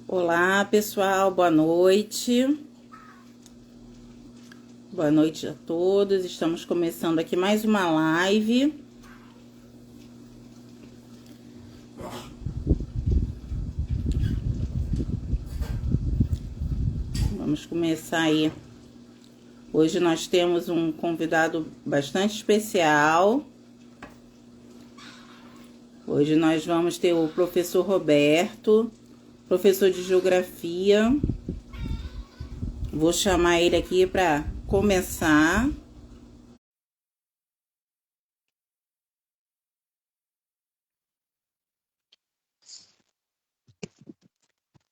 Olá, pessoal, boa noite. Boa noite a todos. Estamos começando aqui mais uma live. Vamos começar aí. Hoje nós temos um convidado bastante especial. Hoje nós vamos ter o professor Roberto, professor de Geografia. Vou chamar ele aqui para começar.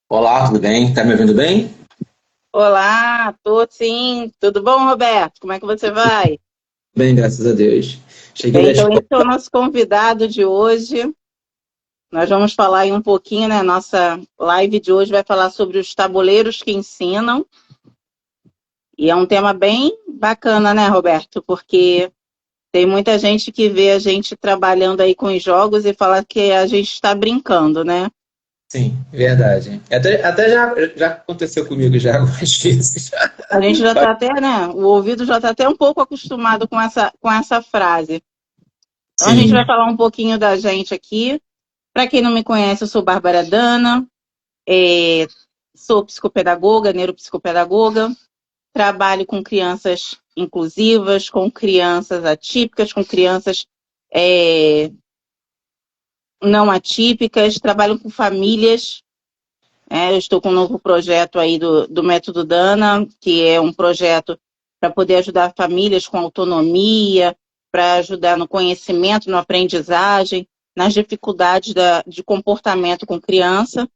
Olá, tudo bem? Tá me ouvindo bem? Olá, tô sim. Tudo bom, Roberto? Como é que você vai? Bem, graças a Deus. Cheguei Bem, da então esse escola. é o nosso convidado de hoje. Nós vamos falar aí um pouquinho, né? Nossa live de hoje vai falar sobre os tabuleiros que ensinam. E é um tema bem bacana, né, Roberto? Porque tem muita gente que vê a gente trabalhando aí com os jogos e fala que a gente está brincando, né? Sim, verdade. Até já aconteceu comigo já algumas vezes. A gente já está até, né? O ouvido já está até um pouco acostumado com essa frase. Então a gente vai Sim, falar um pouquinho da gente aqui. Para quem não me conhece, eu sou Bárbara Dana, sou psicopedagoga, neuropsicopedagoga, trabalho com crianças inclusivas, com crianças atípicas, com crianças não atípicas, trabalho com famílias. Eu estou com um novo projeto aí do Método Dana, que é um projeto para poder ajudar famílias com autonomia, para ajudar no conhecimento, na aprendizagem, nas dificuldades de comportamento com criança.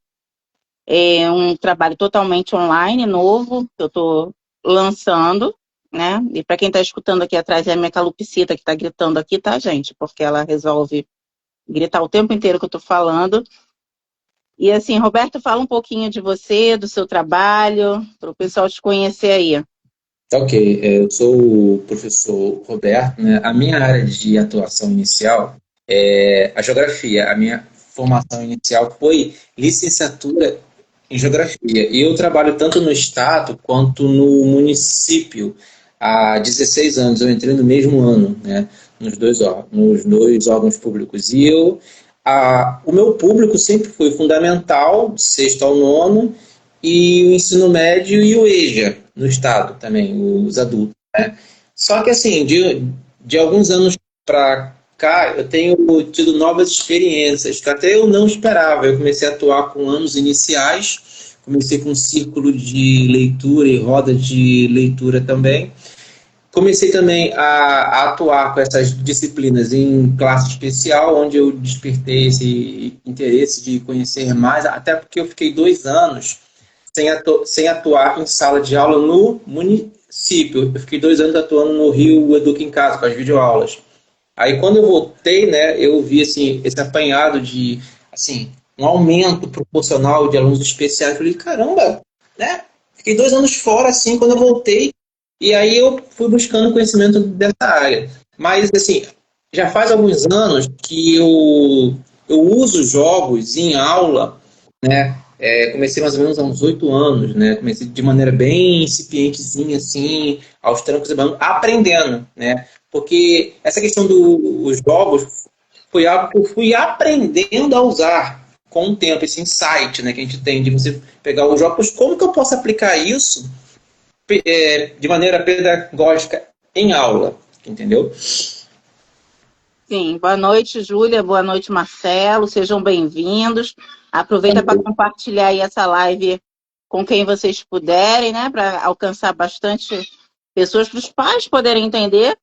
É um trabalho totalmente online, novo, que eu estou lançando, né? E para quem está escutando aqui atrás, é a minha calopsita que está gritando aqui, tá, gente? Porque ela resolve gritar o tempo inteiro que eu estou falando. E assim, Roberto, fala um pouquinho de você, do seu trabalho, para o pessoal te conhecer aí. tá ok. Eu sou o professor Roberto, né? A minha área de atuação inicial é a geografia. A minha formação inicial foi licenciatura em geografia. E eu trabalho tanto no estado quanto no município. Há 16 anos, eu entrei no mesmo ano, né? Nos dois órgãos públicos. O meu público sempre foi fundamental, de sexto ao nono, e o ensino médio e o EJA, no estado também, os adultos, né? Só que assim, de alguns anos para cá, eu tenho tido novas experiências que até eu não esperava. Eu comecei a atuar com anos iniciais, comecei com um círculo de leitura e roda de leitura também. Comecei também a atuar com essas disciplinas em classe especial, onde eu despertei esse interesse de conhecer mais, até porque eu fiquei 2 anos sem atuar em sala de aula no município. Eu fiquei 2 anos atuando no Rio Educa em Casa, com as videoaulas. Aí quando eu voltei, né, eu vi assim, esse apanhado de assim, um aumento proporcional de alunos especiais. Eu falei, caramba, né? Fiquei 2 anos fora assim quando eu voltei, e aí eu fui buscando conhecimento dessa área. Mas assim, já faz alguns anos que eu uso jogos em aula, né? Comecei mais ou menos há uns 8 anos, né? Comecei de maneira bem incipientezinha, assim, aos trancos e barrancos, aprendendo, né? Porque essa questão dos jogos foi algo que eu fui aprendendo a usar com o tempo, esse insight, né, que a gente tem de você pegar os jogos, como que eu posso aplicar isso de maneira pedagógica em aula, entendeu? Sim, boa noite, Júlia, boa noite, Marcelo, sejam bem-vindos. Aproveita para compartilhar aí essa live com quem vocês puderem, né, para alcançar bastante pessoas, para os pais poderem entender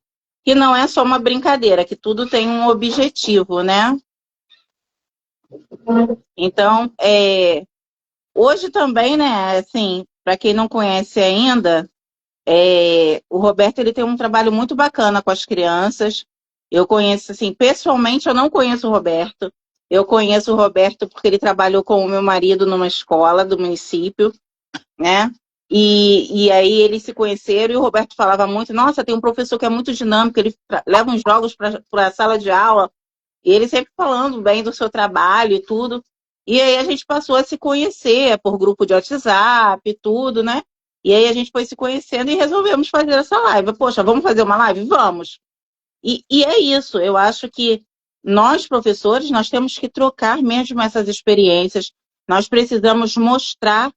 que não é só uma brincadeira, que tudo tem um objetivo, né? Então, hoje também, né, assim, para quem não conhece ainda, o Roberto ele tem um trabalho muito bacana com as crianças. Eu conheço, assim, pessoalmente eu não conheço o Roberto. Eu conheço o Roberto porque ele trabalhou com o meu marido numa escola do município, né? E aí eles se conheceram e o Roberto falava muito, nossa, tem um professor que é muito dinâmico, ele leva uns jogos para a sala de aula, e ele sempre falando bem do seu trabalho e tudo. E aí a gente passou a se conhecer por grupo de WhatsApp e tudo, né? E aí a gente foi se conhecendo e resolvemos fazer essa live. Poxa, vamos fazer uma live? Vamos. E é isso, eu acho que nós, professores, nós temos que trocar mesmo essas experiências, nós precisamos mostrar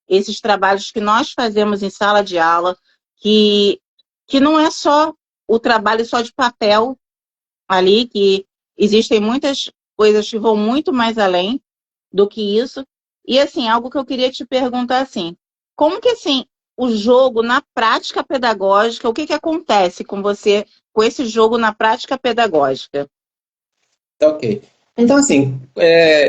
esses trabalhos que nós fazemos em sala de aula, que, que não é só o trabalho só de papel ali, que existem muitas coisas que vão muito mais além do que isso. E assim, algo que eu queria te perguntar assim, como que assim, o jogo na prática pedagógica, o que que acontece com você com esse jogo na prática pedagógica? Tá, ok. Então, assim,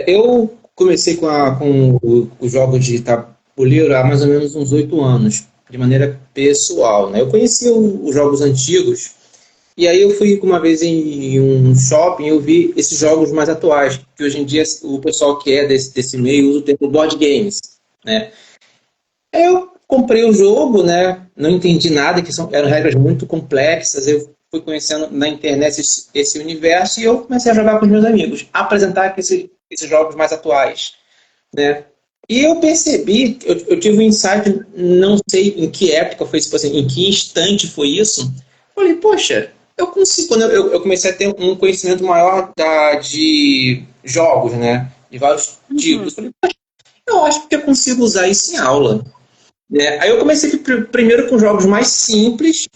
eu comecei com o jogo de tabuleiro há mais ou menos uns 8 anos, de maneira pessoal, né? Eu conheci os jogos antigos, e aí eu fui uma vez em um shopping e eu vi esses jogos mais atuais, que hoje em dia o pessoal que é desse meio usa o termo board games, né? Eu comprei o jogo, né? Não entendi nada, eram regras muito complexas. Eu fui conhecendo na internet esse universo e eu comecei a jogar com os meus amigos, apresentar esses jogos mais atuais, né? E eu percebi, eu tive um insight, não sei em que época foi isso, tipo assim, em que instante foi isso. Falei, poxa, eu consigo. Quando eu comecei a ter um conhecimento maior de jogos, né? De vários Uhum. tipos. Falei, poxa, eu acho que eu consigo usar isso em aula. Aí eu comecei primeiro com jogos mais simples,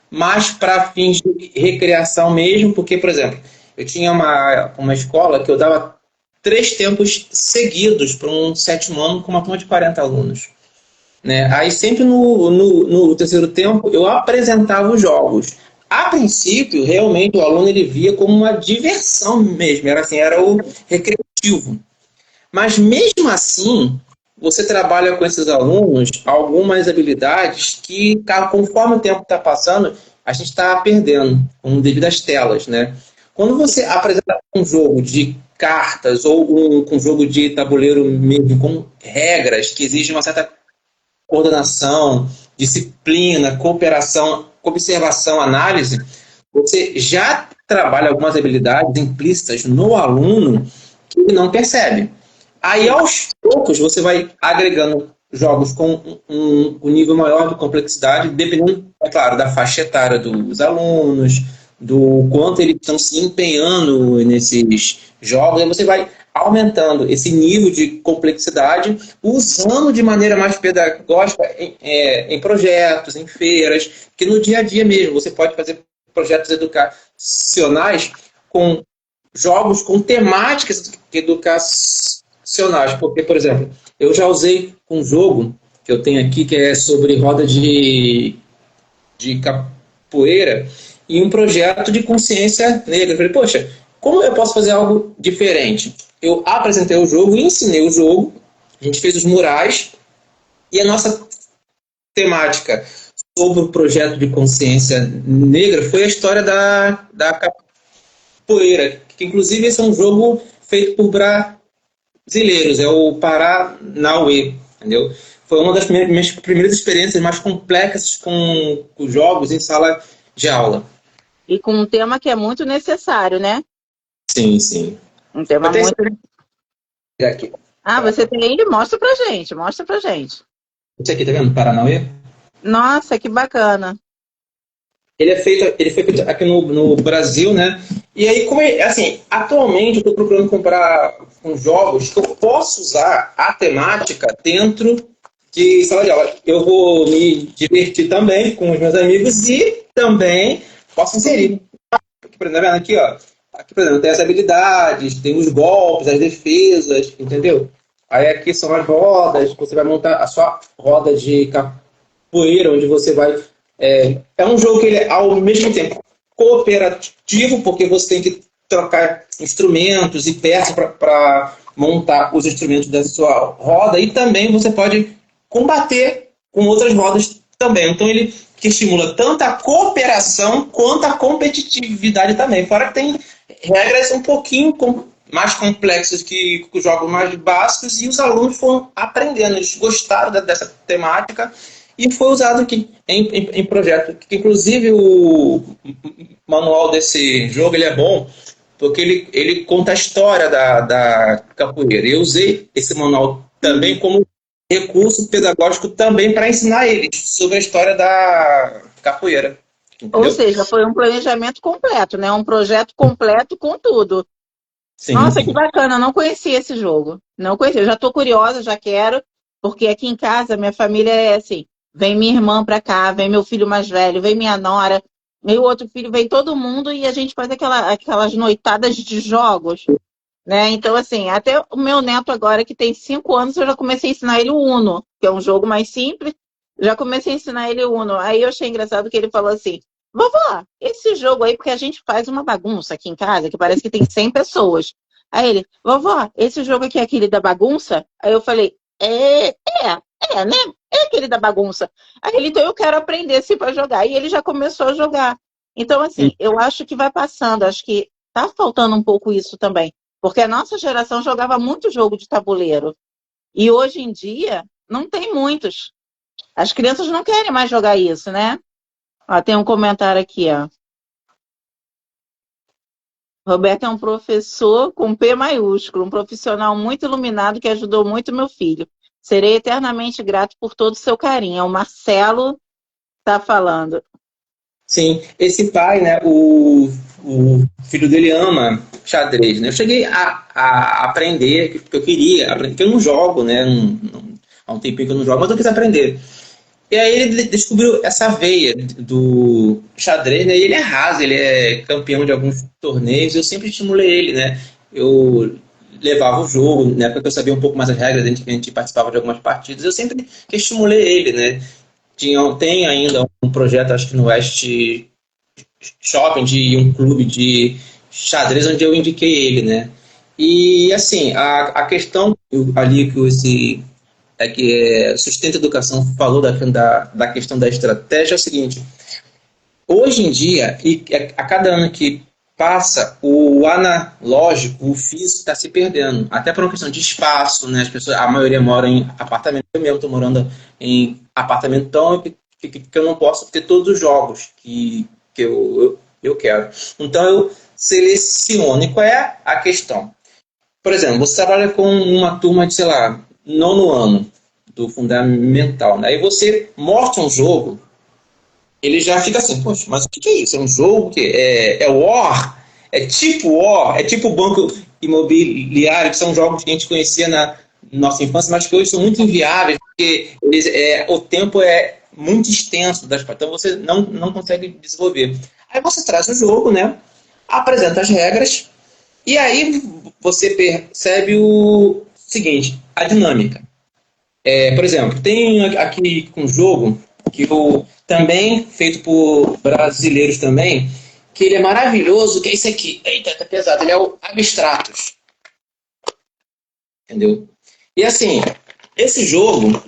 mais para fins de recreação mesmo, porque, por exemplo, eu tinha uma escola que eu dava 3 tempos seguidos para um 7º ano com uma turma de 40 alunos. Né? Aí sempre no terceiro tempo eu apresentava os jogos. A princípio, realmente o aluno ele via como uma diversão mesmo, era assim, era o recreativo. Mas mesmo assim, você trabalha com esses alunos algumas habilidades que, conforme o tempo está passando, a gente está perdendo, como devido às telas, né? Quando você apresenta um jogo de cartas ou um jogo de tabuleiro mesmo, com regras que exigem uma certa coordenação, disciplina, cooperação, observação, análise, você já trabalha algumas habilidades implícitas no aluno que ele não percebe. Aí, aos poucos, você vai agregando jogos com um nível maior de complexidade, dependendo, é claro, da faixa etária dos alunos, do quanto eles estão se empenhando nesses jogos, aí você vai aumentando esse nível de complexidade, usando de maneira mais pedagógica em projetos, em feiras, que no dia a dia mesmo você pode fazer projetos educacionais com jogos com temáticas educacionais. Porque, por exemplo, eu já usei um jogo que eu tenho aqui que é sobre roda de capoeira e um projeto de consciência negra. Eu falei, poxa, como eu posso fazer algo diferente? Eu apresentei o jogo, ensinei o jogo, a gente fez os murais e a nossa temática sobre o projeto de consciência negra foi a história da capoeira, que inclusive esse é um jogo feito por brasileiros, é o Paranauê, entendeu? Foi uma das minhas primeiras experiências mais complexas com os jogos em sala de aula. E com um tema que é muito necessário, né? Sim, sim. Um tema Até esse muito. aqui. Ah, você tem ele? Mostra pra gente, mostra pra gente. Esse aqui, tá vendo? Paranauê? Nossa, que bacana. Ele foi feito aqui no Brasil, né? E aí, assim, atualmente eu estou procurando comprar uns jogos que eu posso usar a temática dentro de sala de aula. Eu vou me divertir também com os meus amigos e também posso inserir. Aqui, por exemplo, tá vendo aqui, ó. Aqui, por exemplo, tem as habilidades, tem os golpes, as defesas, entendeu? Aí aqui são as rodas, você vai montar a sua roda de capoeira, onde você vai. É um jogo que ele é ao mesmo tempo cooperativo, porque você tem que trocar instrumentos e peças para montar os instrumentos da sua roda, e também você pode combater com outras rodas também. Então ele que estimula tanto a cooperação quanto a competitividade também. Fora que tem regras um pouquinho mais complexas que os jogos mais básicos, e os alunos foram aprendendo, eles gostaram dessa temática e foi usado aqui em projeto. Inclusive o manual desse jogo ele é bom porque ele conta a história da capoeira. E eu usei esse manual também como recurso pedagógico também para ensinar eles sobre a história da capoeira. Ou Entendeu? seja, foi um planejamento completo, né? Um projeto completo com tudo. Sim, Nossa, que sim. bacana, eu não conhecia esse jogo. Não conhecia, eu já estou curiosa, já quero, porque aqui em casa minha família é assim, vem minha irmã para cá, vem meu filho mais velho, vem minha nora, meu outro filho, vem todo mundo e a gente faz aquelas noitadas de jogos, né? Então, assim, até o meu neto agora, que tem 5 anos, eu já comecei a ensinar ele o Uno, que é um jogo mais simples, já comecei a ensinar ele o Uno. Aí eu achei engraçado que ele falou assim, vovó, esse jogo aí, porque a gente faz uma bagunça aqui em casa, que parece que tem 100 pessoas. Aí ele, vovó, esse jogo aqui é aquele da bagunça? Aí eu falei, né? É aquele da bagunça. Aí ele, então eu quero aprender assim para jogar. E ele já começou a jogar. Então, assim, eu acho que vai passando, acho que tá faltando um pouco isso também. Porque a nossa geração jogava muito jogo de tabuleiro. E hoje em dia, não tem muitos. As crianças não querem mais jogar isso, né? Ó, tem um comentário aqui, ó. Roberto é um professor com P maiúsculo, um profissional muito iluminado que ajudou muito meu filho. Serei eternamente grato por todo o seu carinho. É o Marcelo tá falando. Sim, esse pai, né, o filho dele ama xadrez, né? Eu cheguei a aprender, porque eu queria aprender, porque eu não jogo, né? Há um tempinho que eu não jogo, mas eu quis aprender. E aí ele descobriu essa veia do xadrez, né? E ele arrasa, ele é campeão de alguns torneios. Eu sempre estimulei ele, né? Eu levava o jogo, na época que eu sabia um pouco mais as regras, a gente participava de algumas partidas. Eu sempre que estimulei ele, né? Tem ainda um projeto, acho que no West Shopping, de um clube de xadrez, onde eu indiquei ele, né? E assim, a questão ali que Sustenta Educação falou da questão da estratégia é o seguinte: hoje em dia, e a cada ano que passa, o analógico, o físico está se perdendo, até por uma questão de espaço, né? As pessoas, a maioria mora em apartamento, eu mesmo estou morando em apartamento, então que eu não posso ter todos os jogos que eu quero. Então eu seleciono. E qual é a questão? Por exemplo, você trabalha com uma turma de, sei lá, nono ano do fundamental, né? Aí você mostra um jogo, ele já fica assim, poxa, mas o que é isso? É um jogo que é War? É tipo War? É tipo Banco Imobiliário, que são jogos que a gente conhecia na nossa infância, mas que hoje são muito inviáveis, porque o tempo é muito extenso, então você não consegue desenvolver. Aí você traz o jogo, né? Apresenta as regras, e aí você percebe o seguinte, a dinâmica. Por exemplo, tem aqui um jogo que também feito por brasileiros também, que ele é maravilhoso, que é esse aqui. Eita, tá pesado. Ele é o Abstratos. Entendeu? E assim, esse jogo,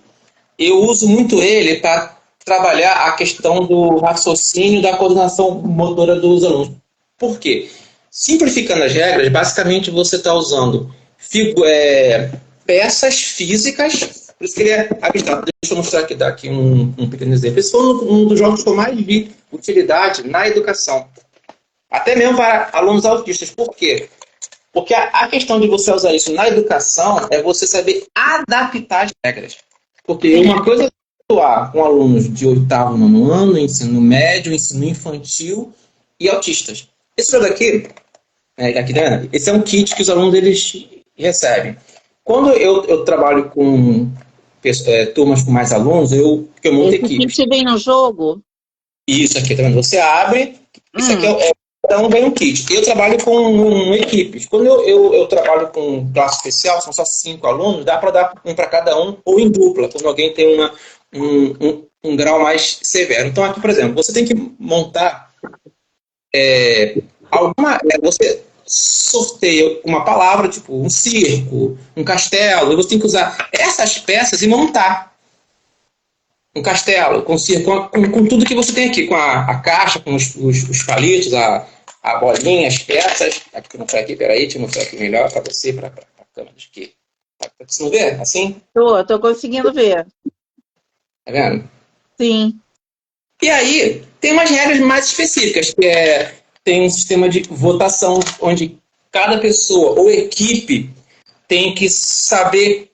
eu uso muito ele para trabalhar a questão do raciocínio, da coordenação motora dos alunos. Por quê? Simplificando as regras, basicamente você está usando peças físicas, por isso que ele é abstrato. Deixa eu mostrar aqui um pequeno exemplo. Esse foi um dos jogos que eu mais vi utilidade na educação. Até mesmo para alunos autistas. Por quê? Porque a questão de você usar isso na educação é você saber adaptar as regras. Porque uma coisa é atuar com alunos de oitavo, nono ano, ensino médio, ensino infantil e autistas. Esse jogo aqui, né, esse é um kit que os alunos eles recebem. Quando eu trabalho com turmas com mais alunos, eu monto Esse equipes. kit vem no jogo? Isso aqui, tá vendo? Você abre, isso aqui cada um ganha um kit. Eu trabalho com equipes. Quando eu trabalho com classe especial, são só 5 alunos, dá para dar um para cada um, ou em dupla, quando alguém tem um grau mais severo. Então, aqui, por exemplo, você tem que montar você sorteia uma palavra, tipo um circo, um castelo, e você tem que usar essas peças e montar um castelo, com tudo que você tem aqui, com a caixa, com os palitos, a bolinha, as peças. Aqui, mostrar aqui, peraí, deixa eu mostrar aqui melhor para você, para a câmera aqui. Tá conseguindo ver? Assim? Tô conseguindo ver. Tá vendo? Sim. E aí, tem umas regras mais específicas, tem um sistema de votação, onde cada pessoa ou equipe tem que saber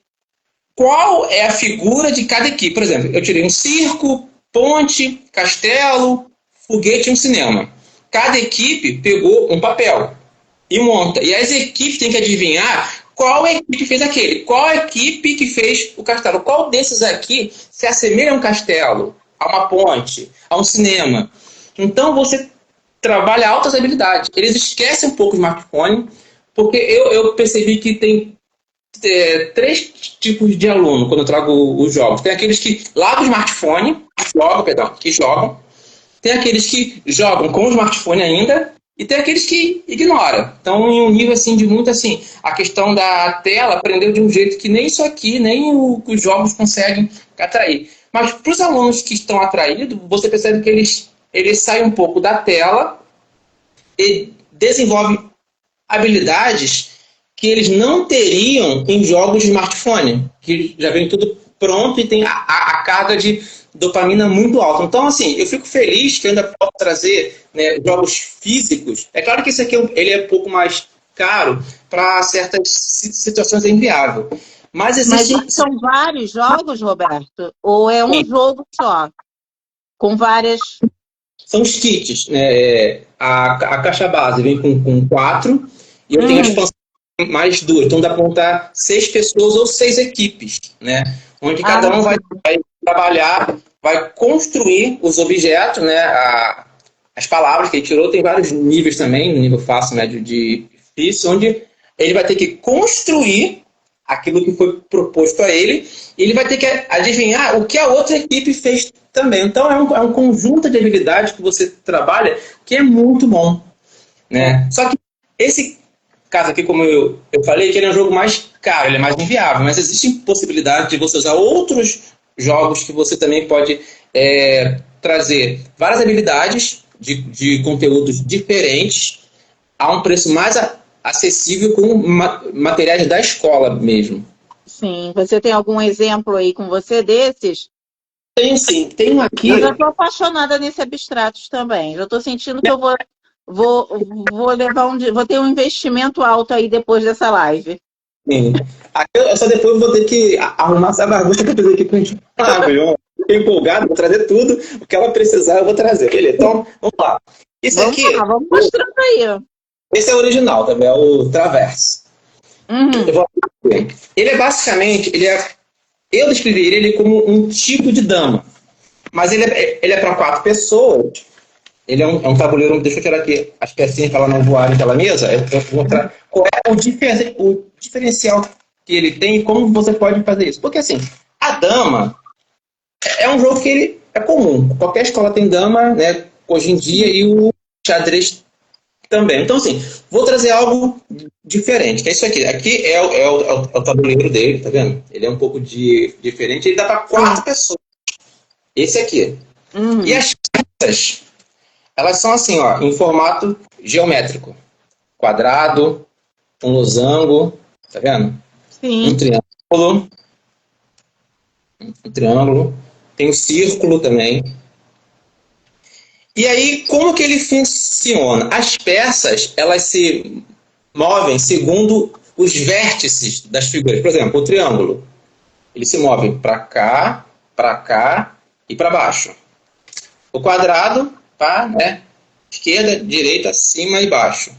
qual é a figura de cada equipe. Por exemplo, eu tirei um circo, ponte, castelo, foguete e um cinema. Cada equipe pegou um papel e monta. E as equipes têm que adivinhar qual equipe fez aquele. Qual equipe que fez o castelo. Qual desses aqui se assemelha a um castelo, a uma ponte, a um cinema. Então você trabalha altas habilidades. Eles esquecem um pouco o smartphone, porque eu percebi que tem três tipos de aluno quando eu trago os jogos. Tem aqueles que largam o smartphone, que jogam. Tem aqueles que jogam com o smartphone ainda e tem aqueles que ignoram. Então, em um nível assim de muito assim, a questão da tela aprendeu de um jeito que nem isso aqui, nem os jogos conseguem atrair. Mas para os alunos que estão atraídos, você percebe que eles saem um pouco da tela e desenvolvem habilidades que eles não teriam em jogos de smartphone, que já vem tudo pronto e tem a carga de dopamina muito alta. Então, assim, eu fico feliz que eu ainda posso trazer, né, jogos físicos. É claro que esse aqui ele é um pouco mais caro para certas situações, é inviável. Mas São vários jogos, Roberto? Ou é um jogo só? Com várias... São os kits, né? A caixa base vem com 4 e eu tenho a expansão mais 2. Então dá para montar 6 pessoas ou 6 equipes, né? Onde cada um vai trabalhar, vai construir os objetos, né? As palavras que ele tirou, tem vários níveis também, nível fácil, médio, de difícil, onde ele vai ter que construir aquilo que foi proposto a ele, e ele vai ter que adivinhar o que a outra equipe fez também. Então é um conjunto de habilidades que você trabalha que é muito bom, né? Só que esse caso aqui, como eu falei, que ele é um jogo mais caro, ele é mais inviável, mas existe possibilidade de você usar outros jogos que você também pode trazer várias habilidades de conteúdos diferentes a um preço mais acessível com materiais da escola mesmo. Sim, você tem algum exemplo aí com você desses? Tenho sim, tenho aqui. Eu já estou apaixonada nesse abstratos também. Já estou sentindo que eu vou ter um investimento alto aí depois dessa live. Sim. Aqui eu só depois vou ter que arrumar essa bagunça que eu fiz aqui com a gente. Eu fiquei empolgado, vou trazer tudo. O que ela precisar, eu vou trazer. Beleza? Então, vamos lá. Vamos mostrando aí. Esse é o original também, é o Traverso. Ele é basicamente, eu descreveria ele como um tipo de dama. Mas ele é para 4 pessoas. Ele é um tabuleiro, deixa eu tirar aqui as pecinhas para ela não voarem naquela mesa. Eu vou mostrar qual é o diferencial que ele tem e como você pode fazer isso. Porque assim, a dama é um jogo que ele é comum. Qualquer escola tem dama, né, hoje em dia, e o xadrez também. Então assim, vou trazer algo diferente, que é isso aqui. Aqui é o tabuleiro dele, tá vendo? Ele é um pouco diferente, ele dá para 4 pessoas. Esse aqui. E as peças, elas são assim, ó, em formato geométrico. Quadrado, um losango, tá vendo? Sim. Um triângulo. Tem um círculo também. E aí, como que ele funciona? As peças, elas se movem segundo os vértices das figuras. Por exemplo, o triângulo. Ele se move para cá e para baixo. O quadrado, tá, né? Esquerda, direita, cima e baixo.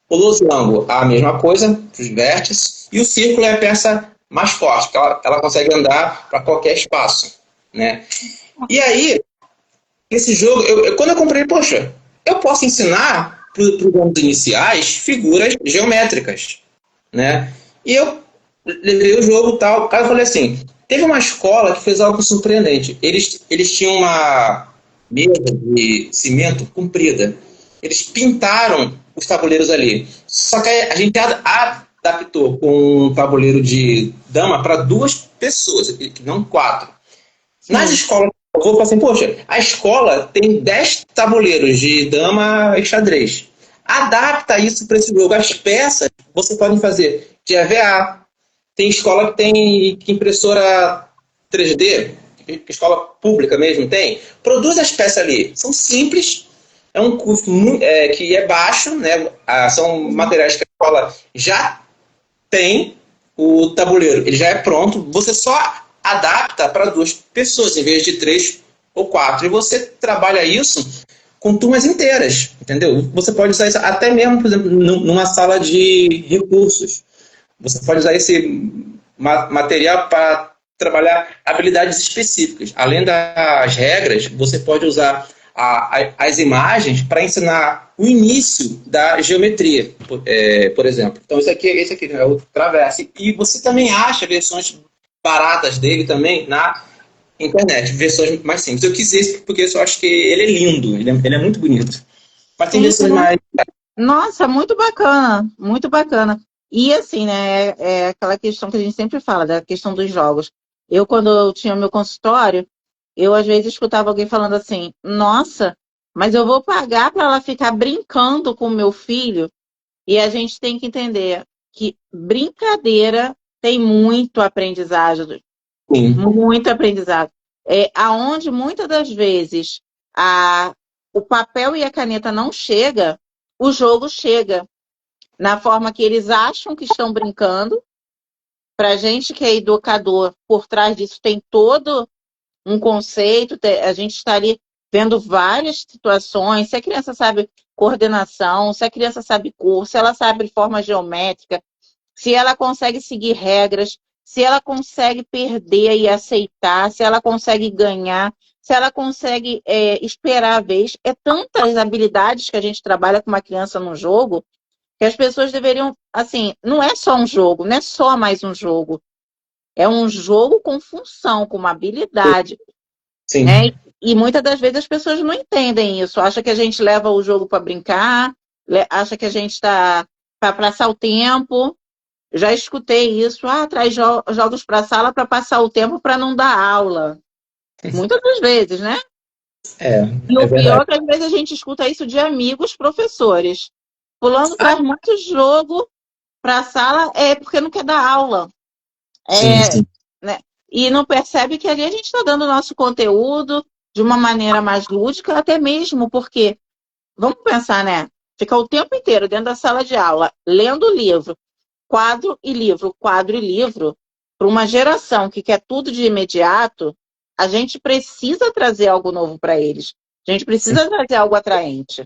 O losango, a mesma coisa, os vértices. E o círculo é a peça mais forte, que ela consegue andar para qualquer espaço, né? E aí, esse jogo, quando eu comprei, poxa, eu posso ensinar para os alunos iniciais figuras geométricas, né? E eu levei o jogo e tal. O cara falou assim, teve uma escola que fez algo surpreendente. Eles tinham uma mesa de cimento comprida. Eles pintaram os tabuleiros ali. Só que a gente adaptou com um tabuleiro de dama para 2 pessoas, não 4. Nas escolas, eu vou falar assim, poxa, a escola tem 10 tabuleiros de dama e xadrez. Adapta isso para esse jogo. As peças você pode fazer de EVA. Tem escola que tem impressora 3D, que escola pública mesmo tem. Produz as peças ali. São simples, é um custo que é baixo, né? São materiais que a escola já tem, o tabuleiro ele já é pronto, você só adapta para 2 pessoas, em vez de 3 ou 4, e você trabalha isso com turmas inteiras, entendeu? Você pode usar isso até mesmo, por exemplo, numa sala de recursos. Você pode usar esse material para trabalhar habilidades específicas. Além das regras, você pode usar as imagens para ensinar o início da geometria, por exemplo. Então, esse aqui é o Traverse. E você também acha versões baratas dele também na internet, versões mais simples. Eu quis esse porque eu só acho que ele é lindo, ele é muito bonito. Mas tem Sim, versões mais... nossa, muito bacana, muito bacana. E assim, né, é aquela questão que a gente sempre fala, da questão dos jogos. Eu, quando eu tinha meu consultório, eu às vezes escutava alguém falando assim, nossa, mas eu vou pagar para ela ficar brincando com o meu filho? E a gente tem que entender que brincadeira tem muito aprendizado, Sim, muito aprendizado. Aonde muitas das vezes o papel e a caneta não chega, o jogo chega na forma que eles acham que estão brincando. Para a gente que é educador, por trás disso tem todo um conceito, a gente está ali vendo várias situações, se a criança sabe coordenação, se a criança sabe curso, se ela sabe forma geométrica, se ela consegue seguir regras, se ela consegue perder e aceitar, se ela consegue ganhar, se ela consegue esperar a vez. É tantas habilidades que a gente trabalha com uma criança no jogo que as pessoas deveriam, assim, não é só um jogo, não é só mais um jogo. É um jogo com função, com uma habilidade, sim. né? E muitas das vezes as pessoas não entendem isso. Acha que a gente leva o jogo para brincar, acha que a gente está para passar o tempo. Já escutei isso. Traz jogos para a sala para passar o tempo para não dar aula. Muitas das vezes, né? É, E é o pior verdade. é que às vezes a gente escuta isso de amigos professores. Fulano traz muito jogo para a sala porque não quer dar aula. Sim, É, sim. né? E não percebe que ali a gente está dando o nosso conteúdo de uma maneira mais lúdica, até mesmo porque, vamos pensar, né? Ficar o tempo inteiro dentro da sala de aula, lendo livro, quadro e livro, para uma geração que quer tudo de imediato, a gente precisa trazer algo novo para eles. A gente Sim. precisa trazer algo atraente.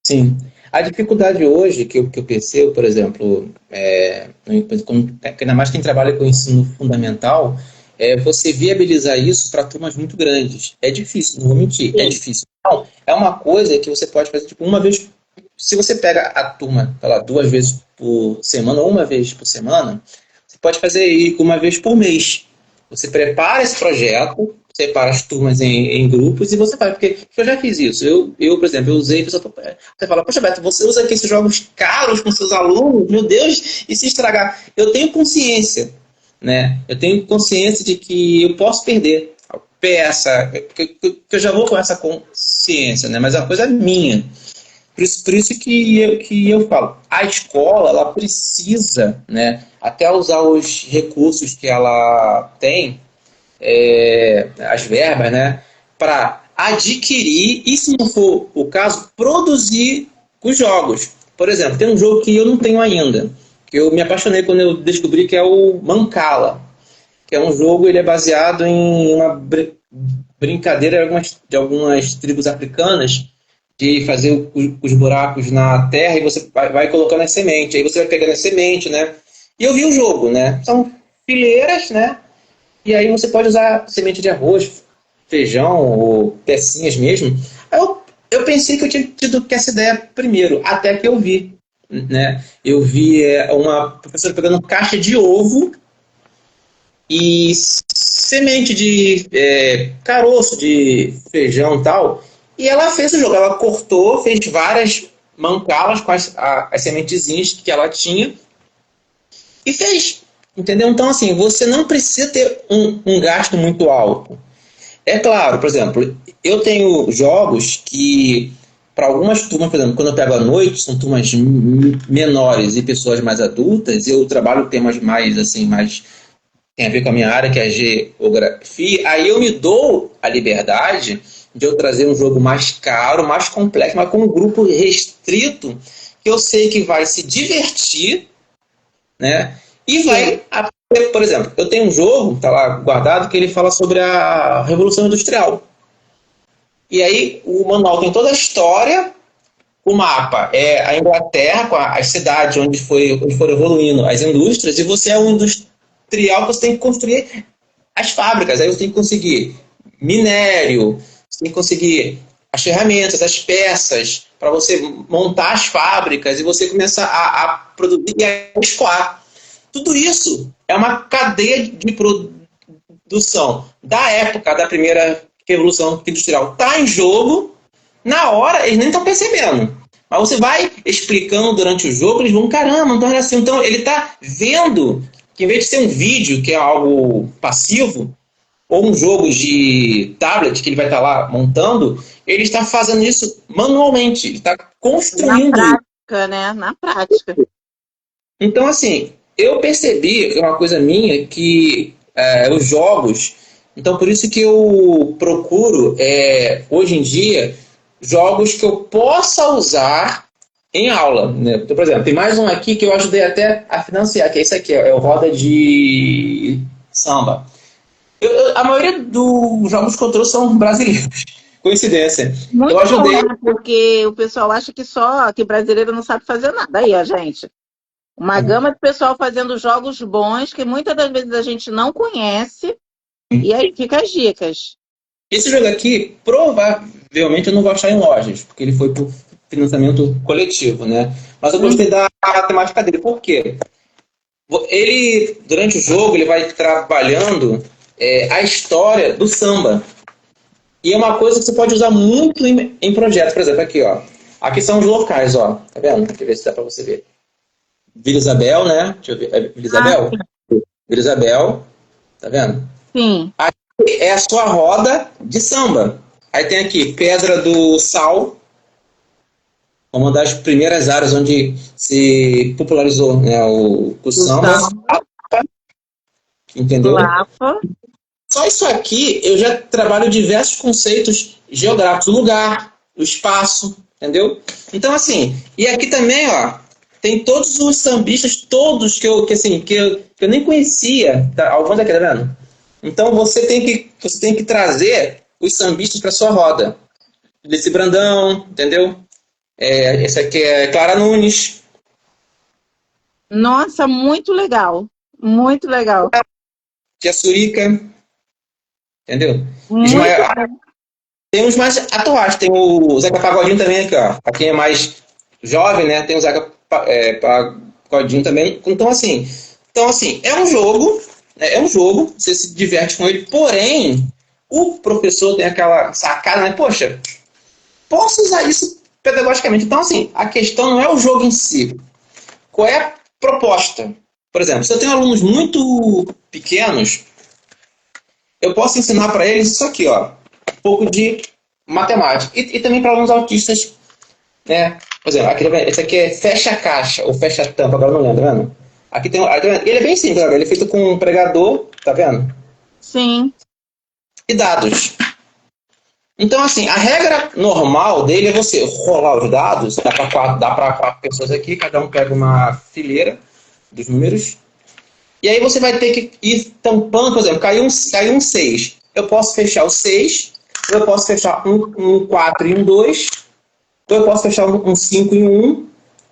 Sim. A dificuldade hoje que eu percebo, por exemplo, ainda mais quem trabalha com ensino fundamental, é você viabilizar isso para turmas muito grandes. É difícil, não vou mentir, é Sim, difícil. Não, é uma coisa que você pode fazer tipo uma vez. Se você pega a turma, sei lá, 2 vezes por semana ou uma vez por semana, você pode fazer uma vez por mês. Você prepara esse projeto, separa as turmas em grupos e você faz. Porque eu já fiz isso. Por exemplo, eu usei. Você fala, poxa, Beto, você usa aqui esses jogos caros com seus alunos? Meu Deus, e se estragar? Eu tenho consciência, né? Eu tenho consciência de que eu posso perder a peça, porque eu já vou com essa consciência, né? Mas a coisa é minha. Por isso que eu falo, a escola ela precisa, né, até usar os recursos que ela tem, as verbas, né, para adquirir e, se não for o caso, produzir os jogos. Por exemplo, tem um jogo que eu não tenho ainda, que eu me apaixonei quando eu descobri, que é o Mancala, que é um jogo, ele é baseado em uma brincadeira de algumas tribos africanas, de fazer os buracos na terra e você vai colocando a semente. Aí você vai pegando a semente, né? E eu vi o jogo, né? São fileiras, né? E aí você pode usar semente de arroz, feijão ou pecinhas mesmo. Aí eu pensei que eu tinha tido essa ideia primeiro, até que eu vi, né? Eu vi uma professora pegando caixa de ovo e semente de caroço de feijão e tal. E ela fez o jogo, ela cortou, fez várias mancalas com as sementezinhas que ela tinha e fez. Entendeu? Então, assim, você não precisa ter um gasto muito alto. É claro, por exemplo, eu tenho jogos que, para algumas turmas, por exemplo, quando eu pego à noite, são turmas menores e pessoas mais adultas, eu trabalho temas mais, assim, mais tem a ver com a minha área, que é a geografia, aí eu me dou a liberdade de eu trazer um jogo mais caro, mais complexo, mas com um grupo restrito, que eu sei que vai se divertir, né? E vai aprender, por exemplo, eu tenho um jogo, tá lá guardado, que ele fala sobre a Revolução Industrial. E aí o manual tem toda a história, o mapa é a Inglaterra, com as cidades onde foram evoluindo as indústrias, e você é um industrial, você tem que construir as fábricas, aí você tem que conseguir minério, você tem que conseguir as ferramentas, as peças, para você montar as fábricas e você começar a produzir e a escoar. Tudo isso é uma cadeia de produção da época da primeira Revolução Industrial. Está em jogo, na hora eles nem estão percebendo. Mas você vai explicando durante o jogo, eles vão, caramba, então era assim. Então ele está vendo que em vez de ser um vídeo, que é algo passivo, ou um jogo de tablet que ele vai estar lá montando, ele está fazendo isso manualmente, ele está construindo. Na prática, né? Na prática. Então, assim, eu percebi uma coisa minha que os jogos. Então, por isso que eu procuro, hoje em dia, jogos que eu possa usar em aula. Né? Então, por exemplo, tem mais um aqui que eu ajudei até a financiar, que é esse aqui, é o Roda de Samba. A maioria dos jogos que eu trouxe são brasileiros. Coincidência. Muito eu ajudei. bom, né? Porque o pessoal acha que brasileiro não sabe fazer nada. Aí, ó, gente. Uma gama de pessoal fazendo jogos bons que muitas das vezes a gente não conhece. E aí fica as dicas. Esse jogo aqui, provavelmente eu não vou achar em lojas, porque ele foi por financiamento coletivo, né? Mas eu gostei da temática dele. Por quê? Ele, durante o jogo, ele vai trabalhando a história do samba. E é uma coisa que você pode usar muito em projetos. Por exemplo, aqui, ó. Aqui são os locais, ó. Tá vendo? Deixa eu ver se dá pra você ver. Vila Isabel, né? Deixa eu ver. É Vila Isabel? Vila Isabel. Tá vendo? Sim. Aqui é a sua roda de samba. Aí tem aqui Pedra do Sal. Uma das primeiras áreas onde se popularizou, né, o samba. Entendeu? Lapa. Só isso aqui, eu já trabalho diversos conceitos geográficos. O lugar, o espaço, entendeu? Então, assim, e aqui também, ó, tem todos os sambistas, todos que eu nem conhecia. Tá? Alguns aqui, tá vendo? Então, você tem que trazer os sambistas para sua roda. Desse Brandão, entendeu? Esse aqui é Clara Nunes. Nossa, muito legal. Muito legal. Tia Surica. Entendeu? Muito Tem uns mais atuais, tem o Zeca Pagodinho também aqui, ó. Pra quem é mais jovem, né? Tem o Zeca Pagodinho também. Então, assim, é um jogo, né? É um jogo, você se diverte com ele, porém, o professor tem aquela sacada, né? Poxa, posso usar isso pedagogicamente. Então, assim, a questão não é o jogo em si. Qual é a proposta? Por exemplo, se eu tenho alunos muito pequenos, eu posso ensinar para eles isso aqui, ó, um pouco de matemática. E também para alunos autistas, né? Por exemplo, esse aqui é fecha a caixa, ou fecha a tampa, agora eu não lembro, tá vendo? Aqui tem, ele é bem simples, ele é feito com um pregador, tá vendo? Sim. E dados. Então, assim, a regra normal dele é você rolar os dados, dá para quatro pessoas aqui, cada um pega uma fileira dos números, e aí você vai ter que ir tampando, por exemplo, caiu um 6. Eu posso fechar o 6, ou eu posso fechar um 4 e um 2, ou eu posso fechar um 5 e um 1,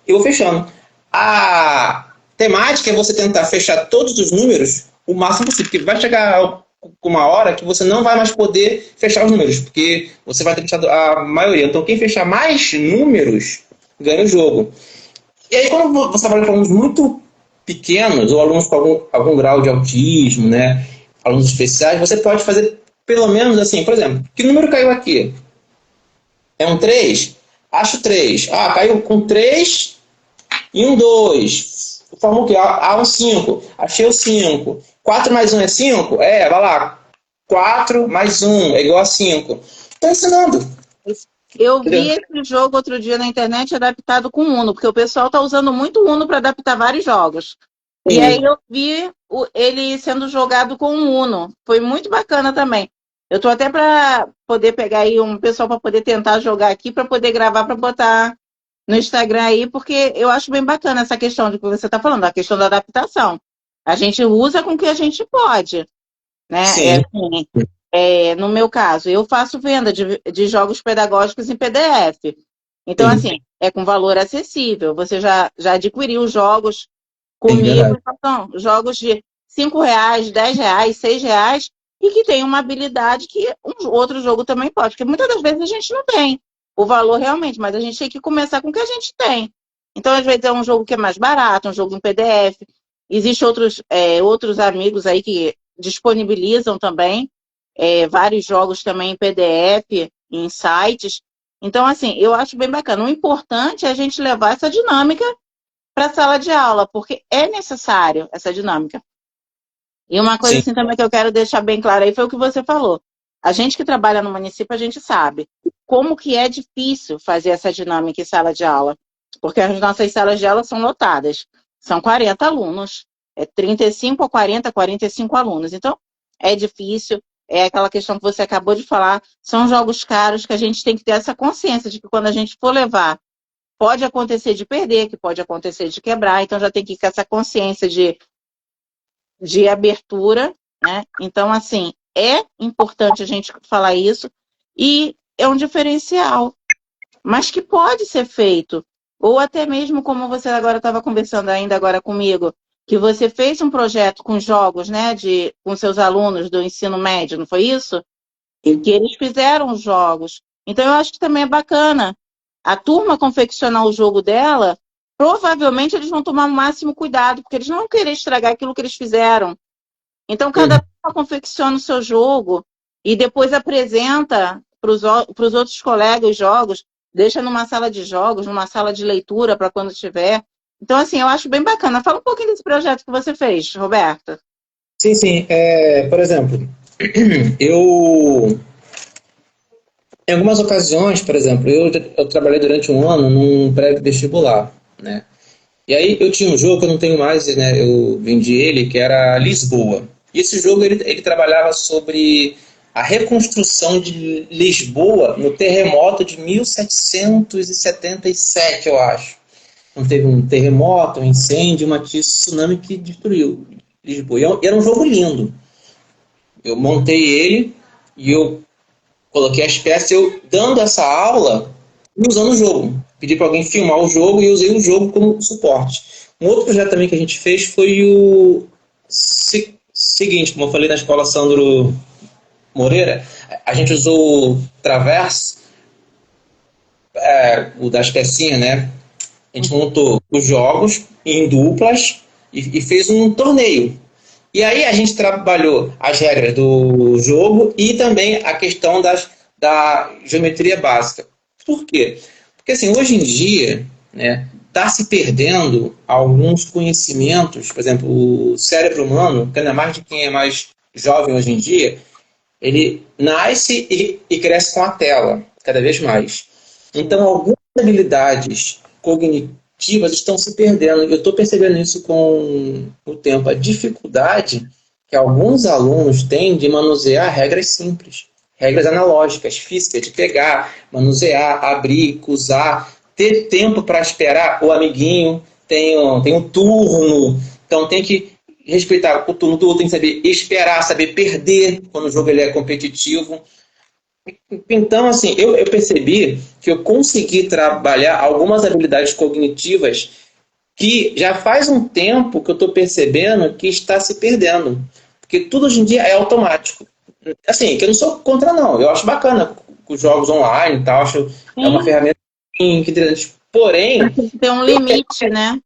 e vou fechando. A temática é você tentar fechar todos os números o máximo possível, porque vai chegar uma hora que você não vai mais poder fechar os números, porque você vai ter fechado a maioria. Então, quem fechar mais números ganha o jogo. E aí, quando você trabalha com alunos muito pequenos, ou alunos com algum grau de autismo, né, alunos especiais, você pode fazer pelo menos assim, por exemplo, que número caiu aqui? É um 3? Acho 3. Ah, caiu com 3 e um 2. Forma o quê? Um 5. Achei o 5. 4 mais 1 é 5? Vai lá. 4 mais 1 é igual a 5. Estou ensinando. Eu vi esse jogo outro dia na internet adaptado com Uno, porque o pessoal está usando muito Uno para adaptar vários jogos. Sim. E aí eu vi ele sendo jogado com o Uno. Foi muito bacana também. Eu tô até para poder pegar aí um pessoal para poder tentar jogar aqui, para poder gravar, para botar no Instagram aí, porque eu acho bem bacana essa questão de que você está falando, a questão da adaptação. A gente usa com o que a gente pode, né? Sim, Assim, no meu caso, eu faço venda de jogos pedagógicos em PDF. Então, sim, assim, é com valor acessível. Você já adquiriu jogos sim, comigo, verdade. então, são jogos de R$ 5, R$ 10, R$ 6, e que tem uma habilidade que um outro jogo também pode, porque muitas das vezes a gente não tem o valor realmente, mas a gente tem que começar com o que a gente tem. Então, às vezes, é um jogo que é mais barato, um jogo em PDF. Existem outros amigos aí que disponibilizam também vários jogos também em PDF, em sites. Então, assim, eu acho bem bacana. O importante é a gente levar essa dinâmica para a sala de aula, porque é necessário essa dinâmica. E uma coisa Sim, assim também que eu quero deixar bem claro aí foi o que você falou. A gente que trabalha no município, a gente sabe como que é difícil fazer essa dinâmica em sala de aula, porque as nossas salas de aula são lotadas. São 40 alunos, 35 a 40, 45 alunos. Então, é difícil, é aquela questão que você acabou de falar, são jogos caros que a gente tem que ter essa consciência de que quando a gente for levar, pode acontecer de perder, que pode acontecer de quebrar, então já tem que ir com essa consciência de abertura, né? Então, assim, é importante a gente falar isso e é um diferencial, mas que pode ser feito. Ou até mesmo como você agora estava conversando ainda agora comigo, que você fez um projeto com jogos, né, com seus alunos do ensino médio, não foi isso? Que eles fizeram os jogos. Então, eu acho que também é bacana. A turma confeccionar o jogo dela, provavelmente eles vão tomar o máximo cuidado, porque eles não vão querer estragar aquilo que eles fizeram. Então, cada uhum, turma confecciona o seu jogo e depois apresenta para os outros colegas os jogos, deixa numa sala de jogos, numa sala de leitura para quando tiver. Então, assim, eu acho bem bacana. Fala um pouquinho desse projeto que você fez, Roberta. sim, sim. Por exemplo, eu, em algumas ocasiões, por exemplo, eu trabalhei durante um ano num pré-vestibular, né? E aí eu tinha um jogo que eu não tenho mais, né? Eu vendi ele, que era Lisboa. E esse jogo ele trabalhava sobre a reconstrução de Lisboa no terremoto de 1777, eu acho. Então teve um terremoto, um incêndio, uma tsunami que destruiu Lisboa. E era um jogo lindo. Eu montei ele e eu coloquei as peças, eu dando essa aula e usando o jogo. Pedi para alguém filmar o jogo e usei o jogo como suporte. Um outro projeto também que a gente fez foi o seguinte, como eu falei na escola Sandro Moreira, a gente usou o Traverse, o das pecinhas, né? A gente montou os jogos em duplas e fez um torneio. E aí a gente trabalhou as regras do jogo e também a questão da geometria básica. Por quê? Porque assim, hoje em dia, né, está se perdendo alguns conhecimentos, por exemplo, o cérebro humano, que ainda mais de quem é mais jovem hoje em dia, ele nasce e cresce com a tela, cada vez mais. Então, Sim. algumas habilidades cognitivas estão se perdendo. Eu estou percebendo isso com o tempo. A dificuldade que alguns alunos têm de manusear regras simples, regras analógicas, físicas, de pegar, manusear, abrir, usar, ter tempo para esperar o amiguinho, tem um turno, então tem que respeitar o turno do outro, tem que saber esperar, saber perder quando o jogo ele é competitivo. Então, assim, eu percebi que eu consegui trabalhar algumas habilidades cognitivas que já faz um tempo que eu estou percebendo que está se perdendo. Porque tudo hoje em dia é automático. Assim, que eu não sou contra, não. Eu acho bacana os jogos online e tal, acho é uma Sim, ferramenta interessante. Porém, tem um limite, né?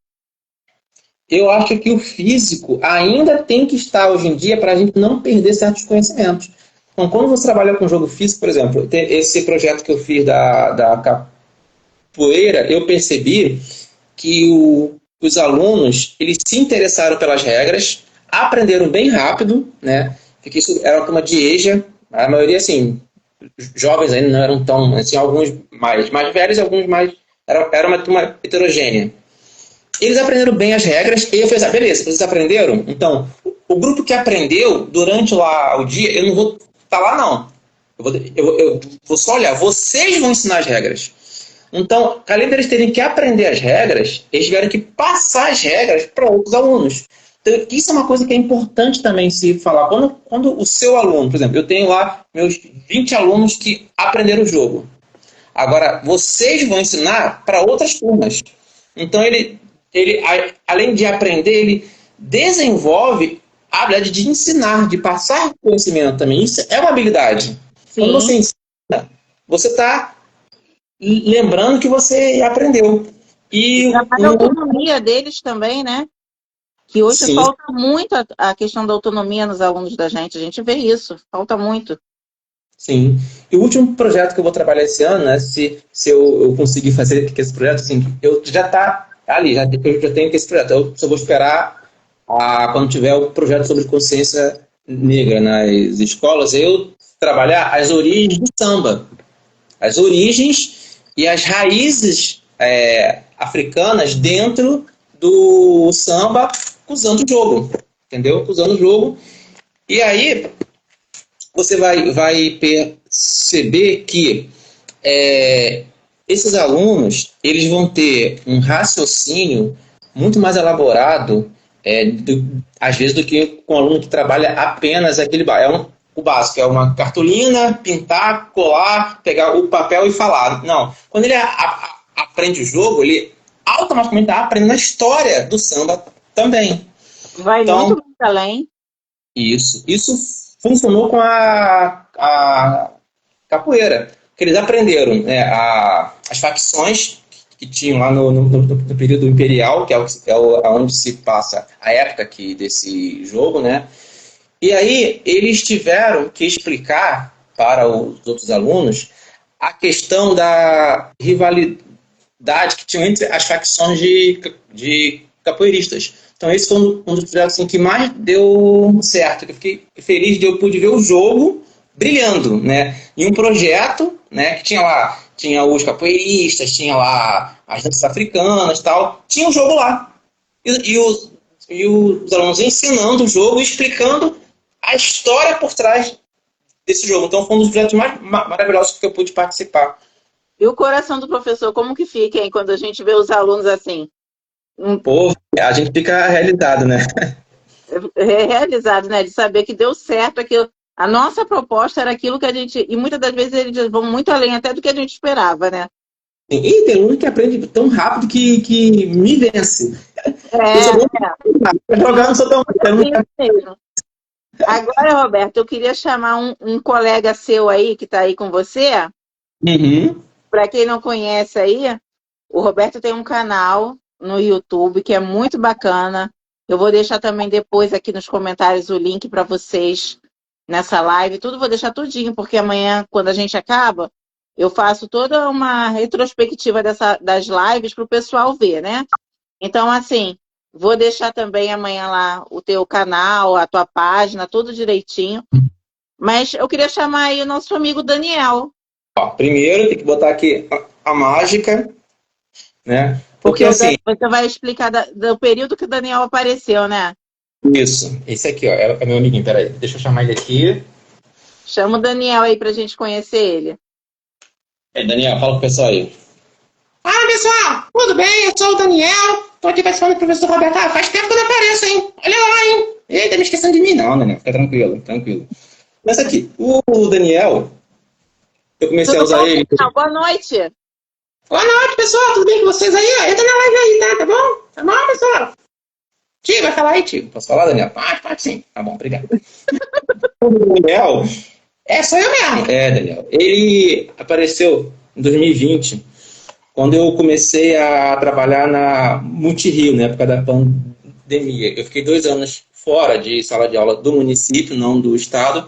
eu acho que o físico ainda tem que estar hoje em dia para a gente não perder certos conhecimentos. Então, quando você trabalha com jogo físico, por exemplo, esse projeto que eu fiz da capoeira, eu percebi que os alunos eles se interessaram pelas regras, aprenderam bem rápido, né? Porque isso era uma turma de EJA, a maioria, assim, jovens ainda não eram tão, assim, alguns mais velhos e alguns mais... Era uma turma heterogênea. Eles aprenderam bem as regras e eu falei assim, beleza, vocês aprenderam? Então, o grupo que aprendeu durante lá o dia, eu não vou estar lá não. eu vou só olhar, vocês vão ensinar as regras. Então, além deles terem que aprender as regras, eles tiveram que passar as regras para outros alunos. Então, isso é uma coisa que é importante também se falar. Quando o seu aluno, por exemplo, eu tenho lá meus 20 alunos que aprenderam o jogo. Agora, vocês vão ensinar para outras turmas. Então, ele, além de aprender, ele desenvolve a habilidade de ensinar, de passar conhecimento também. Isso é uma habilidade. Sim. Quando você ensina, você está lembrando que você aprendeu. E a autonomia deles também, né? Que hoje Sim. falta muito a questão da autonomia nos alunos da gente. A gente vê isso, falta muito. Sim. E o último projeto que eu vou trabalhar esse ano, né, se eu conseguir fazer esse projeto, assim, eu já está ali, eu já tenho esse projeto. Eu só vou esperar quando tiver o projeto sobre consciência negra nas escolas, eu trabalhar as origens do samba. As origens e as raízes africanas dentro do samba, usando o jogo, entendeu? Usando o jogo. E aí você vai perceber que esses alunos, eles vão ter um raciocínio muito mais elaborado, às vezes, do que com um aluno que trabalha apenas aquele... o básico, é uma cartolina, pintar, colar, pegar o papel e falar. Não, quando ele aprende o jogo, ele automaticamente está aprendendo a história do samba também. Vai então, muito além. Isso funcionou com a capoeira, que eles aprenderam, né, as facções que tinham lá no período imperial, que é onde se passa a época desse jogo, né? E aí eles tiveram que explicar para os outros alunos a questão da rivalidade que tinha entre as facções de capoeiristas. Então esse foi um dos projetos assim, que mais deu certo. Eu fiquei feliz de eu poder ver o jogo brilhando, né? E um projeto, né, que tinha os capoeiristas, tinha lá as danças africanas e tal, tinha o jogo lá. E os alunos ensinando o jogo e explicando a história por trás desse jogo. Então foi um dos projetos mais maravilhosos que eu pude participar. E o coração do professor, como que fica, hein, quando a gente vê os alunos assim? Pô, a gente fica realizado, né? Realizado, né? De saber que deu certo aquilo. A nossa proposta era aquilo que a gente... E muitas das vezes eles vão muito além até do que a gente esperava, né? E tem aluno que aprende tão rápido que me vence. Jogar não sou tão... Agora, Roberto, eu queria chamar um colega seu aí, que está aí com você. Uhum. Para quem não conhece aí, o Roberto tem um canal no YouTube que é muito bacana. Eu vou deixar também depois aqui nos comentários o link para vocês nessa live. Tudo vou deixar tudinho, porque amanhã, quando a gente acaba, eu faço toda uma retrospectiva das lives para o pessoal ver, né? Então, assim, vou deixar também amanhã lá o teu canal, a tua página, tudo direitinho. Mas eu queria chamar aí o nosso amigo Daniel. Ó, primeiro tem que botar aqui a mágica, né? Porque assim... Você vai explicar do período que o Daniel apareceu, né? Isso. Esse aqui, ó, é meu amiguinho. Peraí, deixa eu chamar ele aqui. Chama o Daniel aí pra gente conhecer ele. Daniel, fala pro pessoal aí. Fala, pessoal! Tudo bem? Eu sou o Daniel. Tô aqui participando do professor Roberto. Faz tempo que eu não apareço, hein? Olha lá, hein? Eita, me esquecendo de mim. Não, Daniel. Fica tranquilo. Mas aqui, o Daniel, eu comecei a usar ele... Boa noite. Boa noite, pessoal. Tudo bem com vocês aí? Entra na live aí, tá bom? Tá bom, pessoal? Tio, vai falar aí, tio. Posso falar, Daniel? Pode sim. Tá bom, obrigado. O Daniel... sou eu mesmo. Daniel. Ele apareceu em 2020, quando eu comecei a trabalhar na Multirio, na época da pandemia. Eu fiquei 2 anos fora de sala de aula do município, não do estado,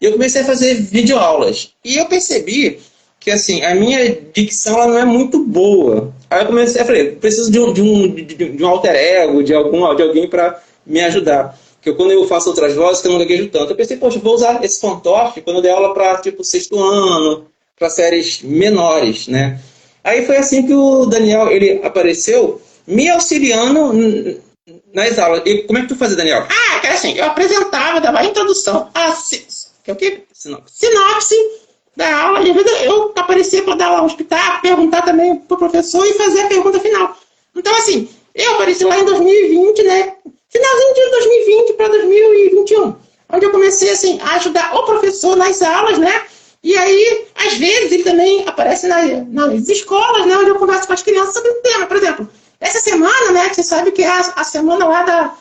e eu comecei a fazer videoaulas. E eu percebi que, assim, a minha dicção ela não é muito boa. Aí eu falei, preciso de um alter ego, de alguém para me ajudar. Porque quando eu faço outras vozes, que eu não gaguejo tanto. Eu pensei, poxa, vou usar esse fantoche quando eu der aula para, tipo, 6º ano, para séries menores, né? Aí foi assim que o Daniel, ele apareceu me auxiliando nas aulas. E como é que tu fazia, Daniel? Cara, assim, eu apresentava, dava a introdução, que é o quê? Sinopse. dar aula, e às vezes eu aparecia para dar aula, hospital, perguntar também para o professor e fazer a pergunta final. Então, assim, eu apareci lá em 2020, né? Finalzinho de 2020 para 2021, onde eu comecei, assim, a ajudar o professor nas aulas, né? E aí, às vezes, ele também aparece nas escolas, né? Onde eu converso com as crianças sobre o tema. Por exemplo, essa semana, né? Você sabe que é a semana lá da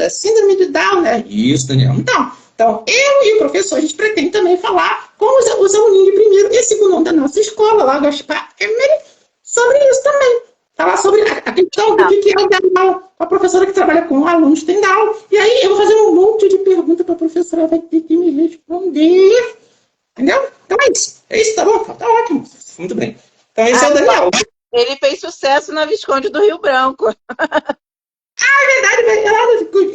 síndrome de Down, né? Isso, Daniel. Então, eu e o professor, a gente pretende também falar com os alunos de primeiro e segundo ano da nossa escola, lá, Gaspar Emery, sobre isso também. Falar sobre a questão do que é o Down, a professora que trabalha com alunos tem Down. E aí eu vou fazer um monte de perguntas para a professora, ela vai ter que me responder. Entendeu? Então é isso. É isso, tá bom? Tá ótimo. Muito bem. Então esse é o Daniel. Ele fez sucesso na Visconde do Rio Branco. É verdade,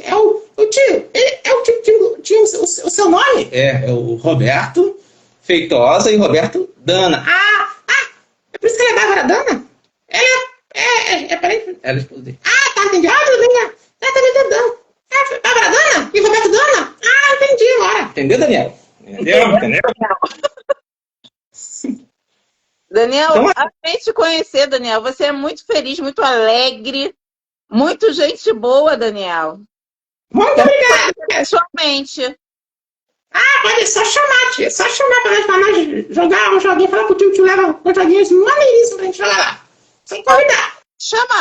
é o tio. É o tio, o seu nome? É o Roberto Feitosa e Roberto Dana. É por isso que ele é Bárbara Dana? Ela é parente? Ela é esposa dele. Tá, entendi. Tudo bem. Tá me entendendo. Bárbara Dana e Roberto Dana? Entendi agora. Entendeu, Daniel? Entendeu? Daniel, Então, amei te conhecer, Daniel. Você é muito feliz, muito alegre, muito gente boa, Daniel. Muito obrigada. Pessoalmente. Pode só chamar, tia. Só chamar pra nós jogar um joguinho. Falar pro tio leva um joguinho maneiríssimo pra gente jogar lá. Sem convidar.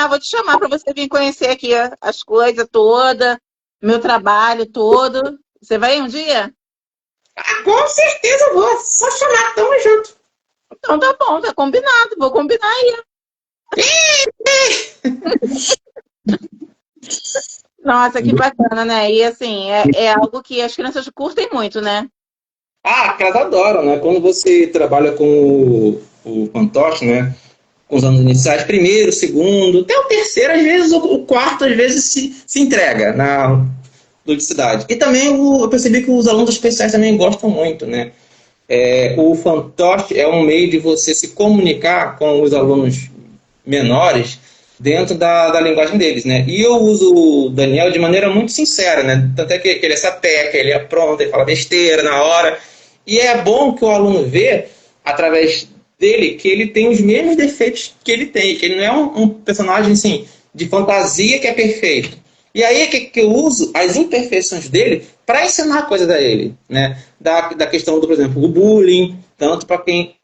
Vou te chamar para você vir conhecer aqui as coisas todas, meu trabalho todo. Você vai um dia? Com certeza eu vou. Só chamar, tamo junto. Então tá bom, tá combinado. Vou combinar aí. Nossa, que bacana, né? E assim, é algo que as crianças curtem muito, né? que elas adoram, né? Quando você trabalha com o fantoche, né? Com os anos iniciais, primeiro, segundo, até o terceiro, às vezes o quarto, às vezes se entrega na ludicidade. E também eu percebi que os alunos especiais também gostam muito, né? O fantoche é um meio de você se comunicar com os alunos menores dentro da linguagem deles, né? E eu uso o Daniel de maneira muito sincera, né? Tanto é que ele é sapeca, ele apronta, ele fala besteira na hora. E é bom que o aluno vê, através dele, que ele tem os mesmos defeitos que ele tem, que ele não é um personagem assim, de fantasia que é perfeito. E aí que eu uso as imperfeições dele para ensinar coisas a ele, né? Da questão do, por exemplo, o bullying, tanto para quem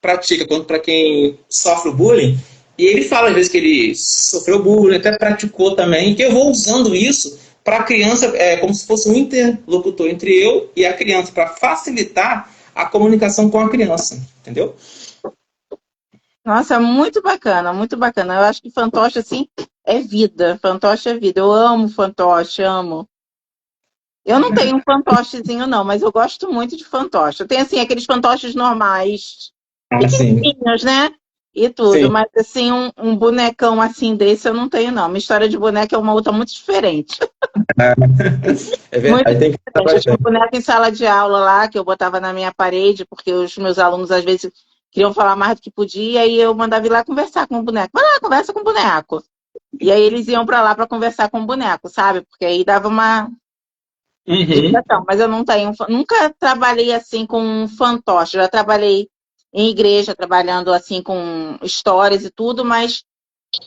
pratica quanto para quem sofre o bullying. E ele fala às vezes que ele sofreu bullying, até praticou também, que eu vou usando isso para a criança, como se fosse um interlocutor entre eu e a criança, para facilitar a comunicação com a criança, entendeu? Nossa, muito bacana, muito bacana. Eu acho que fantoche, assim, é vida. Fantoche é vida. Eu amo fantoche, amo. Eu não tenho um fantochezinho, não, mas eu gosto muito de fantoche. Eu tenho, assim, aqueles fantoches normais, pequenininhos, né? E tudo. Sim. Mas, assim, um bonecão assim desse eu não tenho, não. Minha história de boneca é uma outra muito diferente. É verdade, tem que estar Eu tinha um boneco em sala de aula lá, que eu botava na minha parede, porque os meus alunos, às vezes, queriam falar mais do que podia, e eu mandava ir lá conversar com o boneco. Vai lá, conversa com o boneco. E aí eles iam para lá para conversar com o boneco, sabe? Porque aí dava uma... Mas eu não tenho, nunca trabalhei assim com um fantoche. Já trabalhei em igreja, trabalhando assim com histórias e tudo, mas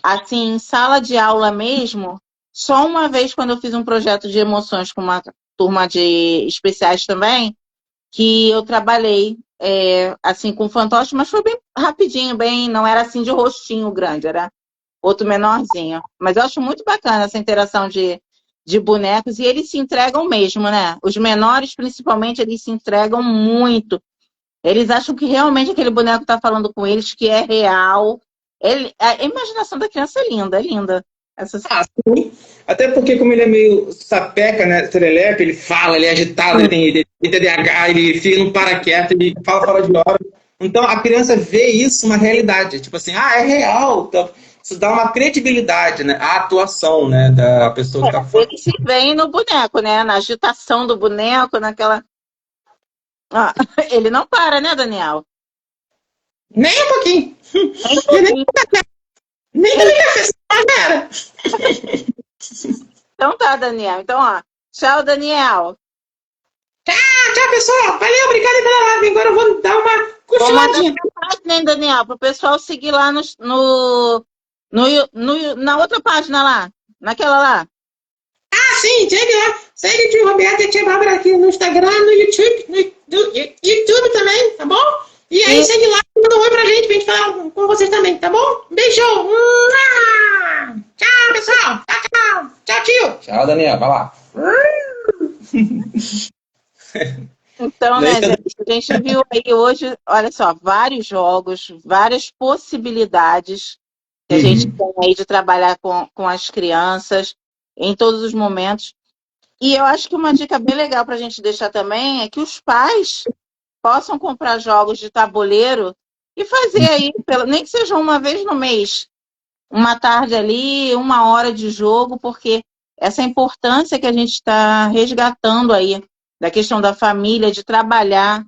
assim, em sala de aula mesmo, só uma vez quando eu fiz um projeto de emoções com uma turma de especiais também, que eu trabalhei assim com fantoche, mas foi bem rapidinho, bem, não era assim de rostinho grande, era outro menorzinho. Mas eu acho muito bacana essa interação de bonecos, e eles se entregam mesmo, né? Os menores, principalmente, eles se entregam muito. Eles acham que realmente aquele boneco está falando com eles, que é real. A imaginação da criança é linda, é linda. Sim. Até porque, como ele é meio sapeca, né? Serelepe, ele fala, ele é agitado, ele tem TDAH, ele fica no paraquedas, ele fala fora de hora. Então a criança vê isso uma realidade, tipo assim, é real. Então, isso dá uma credibilidade, né? À atuação, né? Da pessoa que está falando. Ele se vê no boneco, né? Na agitação do boneco, naquela. Ele não para, né, Daniel? Nem um pouquinho. Nem café, Então tá, Daniel. Então, tchau, Daniel. Tchau. Tchau, pessoal. Valeu, obrigado pela live. Agora eu vou dar uma Vou mandar cochiladinha. mensagem, hein, Daniel, para o pessoal seguir lá na outra página lá, naquela lá. Sim, segue lá. Segue o tio Roberto e a tia Bárbara aqui no Instagram, no YouTube, no YouTube também, tá bom? E aí, segue lá e manda um oi pra gente falar com vocês também, tá bom? Beijão. Tchau, pessoal. Tchau, tchau. Tchau, tio. Tchau, Daniel. Vai lá. Então, né, gente, a gente viu aí hoje, olha só, vários jogos, várias possibilidades que a gente tem aí de trabalhar com as crianças em todos os momentos. E eu acho que uma dica bem legal para a gente deixar também é que os pais possam comprar jogos de tabuleiro e fazer aí, nem que seja uma vez no mês, uma tarde ali, 1 hora de jogo, porque essa importância que a gente está resgatando aí, da questão da família, de trabalhar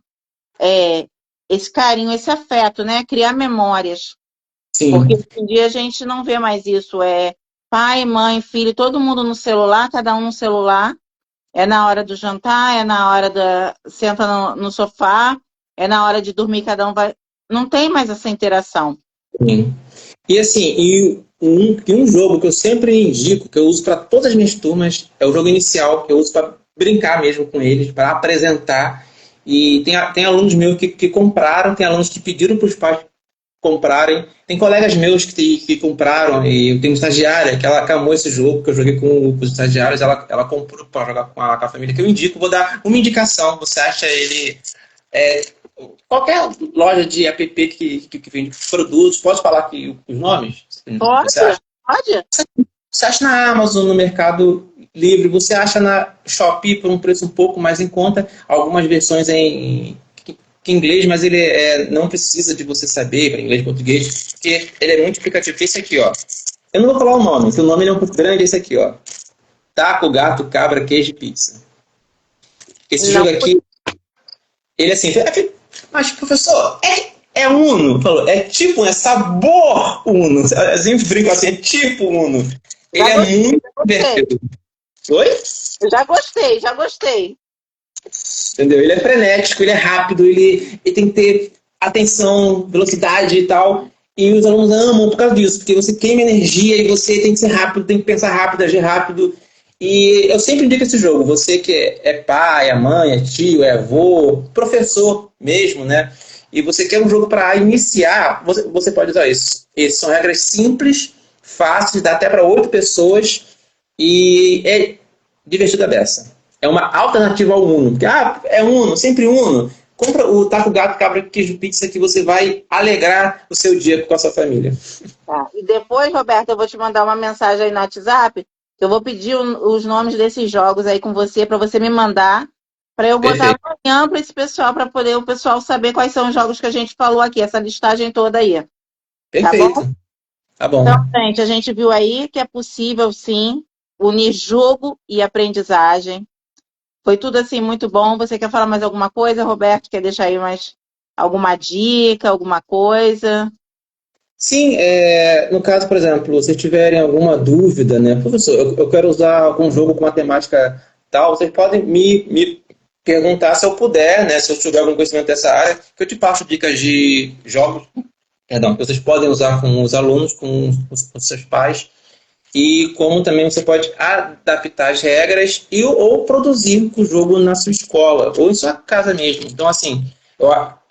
esse carinho, esse afeto, né? Criar memórias. Sim. Porque hoje em dia a gente não vê mais isso. É pai, mãe, filho, todo mundo no celular, cada um no celular. É na hora do jantar, é na hora da... Senta no sofá, é na hora de dormir, cada um vai... Não tem mais essa interação. Sim. E assim, um jogo que eu sempre indico, que eu uso para todas as minhas turmas, é o jogo inicial, que eu uso para brincar mesmo com eles, para apresentar. E tem alunos meus que compraram, tem alunos que pediram para os pais comprarem. Tem colegas meus que compraram, e eu tenho uma estagiária que ela amou esse jogo, que eu joguei com os estagiários, ela comprou para jogar com a família, que eu indico, vou dar uma indicação, você acha ele... qualquer loja de app que vende produtos, pode falar aqui os nomes? Pode. Você acha na Amazon, no Mercado Livre, você acha na Shopee por um preço um pouco mais em conta, algumas versões em inglês, mas ele não precisa de você saber para inglês e português, porque ele é muito explicativo. Esse aqui, ó. Eu não vou falar o nome, porque o nome é um pouco grande, esse aqui, ó. Taco, gato, cabra, queijo e pizza. Esse jogo aqui, ele assim, mas professor, é Uno? Falou, é tipo, é sabor Uno. A gente brinca assim, é tipo Uno. Ele é muito divertido. Oi? Eu já gostei. Entendeu? Ele é frenético, ele é rápido, ele tem que ter atenção, velocidade e tal. E os alunos amam por causa disso, porque você queima energia e você tem que ser rápido, tem que pensar rápido, agir rápido. E eu sempre indico esse jogo. Você que é pai, é mãe, é tio, é avô, professor mesmo, né? E você quer um jogo para iniciar, você pode usar isso. Essas são regras simples, fáceis, dá até para 8 pessoas e é divertida dessa. É uma alternativa ao Uno. Porque, é Uno, sempre Uno. Compra o taco, gato, cabra, queijo, pizza que você vai alegrar o seu dia com a sua família. Tá. E depois, Roberto, eu vou te mandar uma mensagem aí no WhatsApp, que eu vou pedir os nomes desses jogos aí com você, para você me mandar, para eu botar amanhã para esse pessoal, para poder o pessoal saber quais são os jogos que a gente falou aqui, essa listagem toda aí. Perfeito. Tá bom? Tá bom. Então, gente, a gente viu aí que é possível, sim, unir jogo e aprendizagem. Foi tudo assim muito bom. Você quer falar mais alguma coisa, Roberto? Quer deixar aí mais alguma dica, alguma coisa? Sim, no caso, por exemplo, se tiverem alguma dúvida, né, professor, eu quero usar algum jogo com matemática tal, vocês podem me perguntar se eu puder, né, se eu tiver algum conhecimento dessa área, que eu te passo dicas de jogos, perdão, que vocês podem usar com os alunos, com os seus pais, e como também você pode adaptar as regras ou produzir o jogo na sua escola, ou em sua casa mesmo. Então, assim,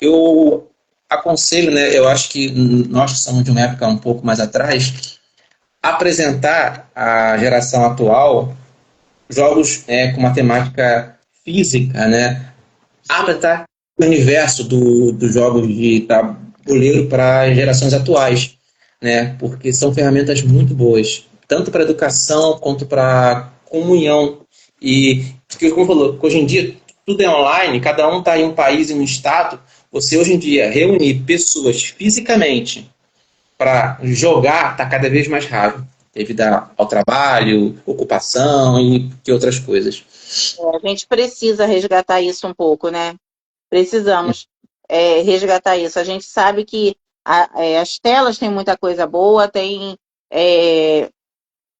eu aconselho, né, eu acho que nós que somos de uma época um pouco mais atrás, apresentar à geração atual jogos com matemática física, né, apresentar o universo dos jogos de tabuleiro para gerações atuais, né, porque são ferramentas muito boas, tanto para educação quanto para comunhão. E, como falou, hoje em dia tudo é online, cada um está em um país, em um estado. Você hoje em dia reunir pessoas fisicamente para jogar está cada vez mais raro, devido ao trabalho, ocupação e outras coisas. A gente precisa resgatar isso um pouco, né? Precisamos resgatar isso. A gente sabe que as telas têm muita coisa boa, tem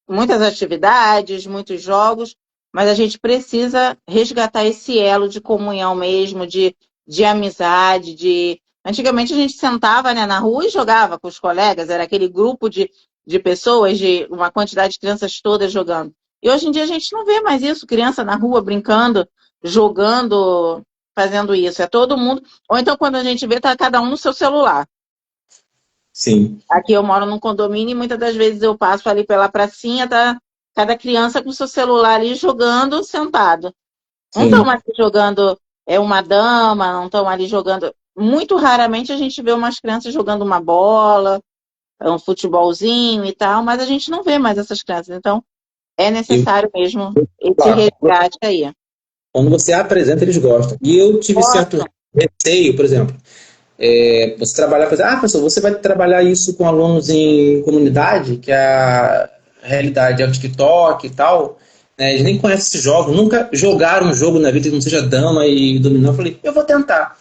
muitas atividades, muitos jogos, mas a gente precisa resgatar esse elo de comunhão mesmo, de amizade, de... Antigamente a gente sentava, né, na rua e jogava com os colegas, era aquele grupo de pessoas, de uma quantidade de crianças todas jogando. E hoje em dia a gente não vê mais isso, criança na rua brincando, jogando, fazendo isso. É todo mundo. Ou então quando a gente vê, tá cada um no seu celular. Sim. Aqui eu moro num condomínio e muitas das vezes eu passo ali pela pracinha, tá cada criança com o seu celular ali jogando sentado. Não Sim. estão ali jogando uma dama, não estão ali jogando. Muito raramente a gente vê umas crianças jogando uma bola, um futebolzinho e tal, mas a gente não vê mais essas crianças. Então, é E, necessário mesmo esse claro, resgate aí. quando você apresenta, eles gostam. E eu tive certo Gosto. receio, por exemplo. Você trabalhar, por exemplo, professor, você vai trabalhar isso com alunos em comunidade, que a realidade é o TikTok e tal, né? Eles nem conhecem esses jogos, nunca jogaram um jogo na vida que não seja dama e dominó. Eu falei, eu vou tentar.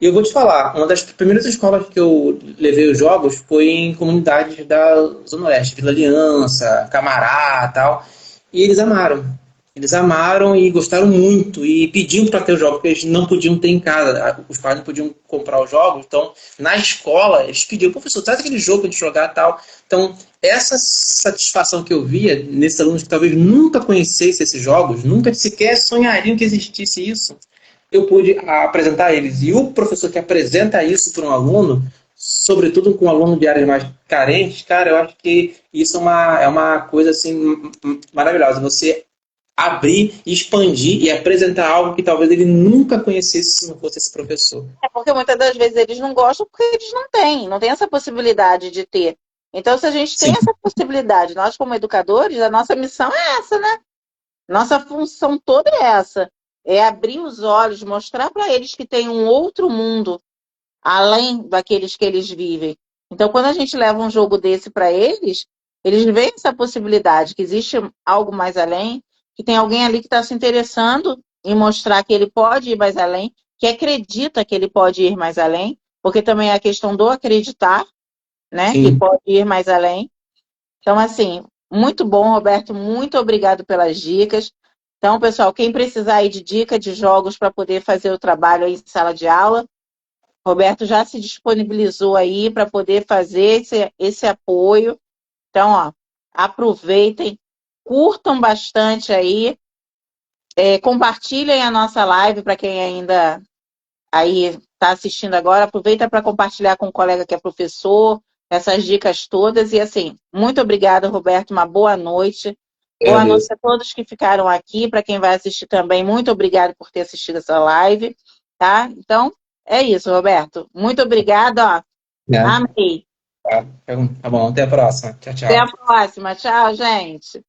E eu vou te falar, uma das primeiras escolas que eu levei os jogos foi em comunidades da Zona Oeste, Vila Aliança, Camará e tal, e eles amaram. Eles amaram e gostaram muito e pediam para ter os jogos, porque eles não podiam ter em casa. Os pais não podiam comprar os jogos. Então, na escola, eles pediam, professor, traz aquele jogo para gente jogar e tal. Então, essa satisfação que eu via nesses alunos que talvez nunca conhecessem esses jogos, nunca sequer sonhariam que existisse isso, eu pude apresentar a eles. E o professor que apresenta isso para um aluno, sobretudo com um aluno de áreas mais carentes, cara, eu acho que isso é uma coisa assim maravilhosa. Você abrir, expandir e apresentar algo que talvez ele nunca conhecesse se não fosse esse professor. É porque muitas das vezes eles não gostam porque eles não têm essa possibilidade de ter. Então, se a gente tem Sim, essa possibilidade, nós como educadores, a nossa missão é essa, né? Nossa função toda é essa. É abrir os olhos, mostrar para eles que tem um outro mundo além daqueles que eles vivem. Então, quando a gente leva um jogo desse para eles, eles veem essa possibilidade, que existe algo mais além, que tem alguém ali que está se interessando em mostrar que ele pode ir mais além, que acredita que ele pode ir mais além, porque também é a questão do acreditar, né, que sim. pode ir mais além. Então, assim, muito bom, Roberto, muito obrigado pelas dicas. Então, pessoal, quem precisar aí de dica de jogos para poder fazer o trabalho aí em sala de aula, Roberto já se disponibilizou aí para poder fazer esse apoio. Então, ó, aproveitem, curtam bastante aí, compartilhem a nossa live para quem ainda aí está assistindo agora. Aproveita para compartilhar com um colega que é professor, essas dicas todas. E assim, muito obrigada, Roberto. Uma boa noite. Boa noite Agradeço. a todos que ficaram aqui. Para quem vai assistir também, muito obrigado por ter assistido essa live. Tá? Então, é isso, Roberto. Muito obrigada. Ó. Né? Amei. Tá bom, até a próxima. Tchau, Até a tchau. próxima. Tchau, gente.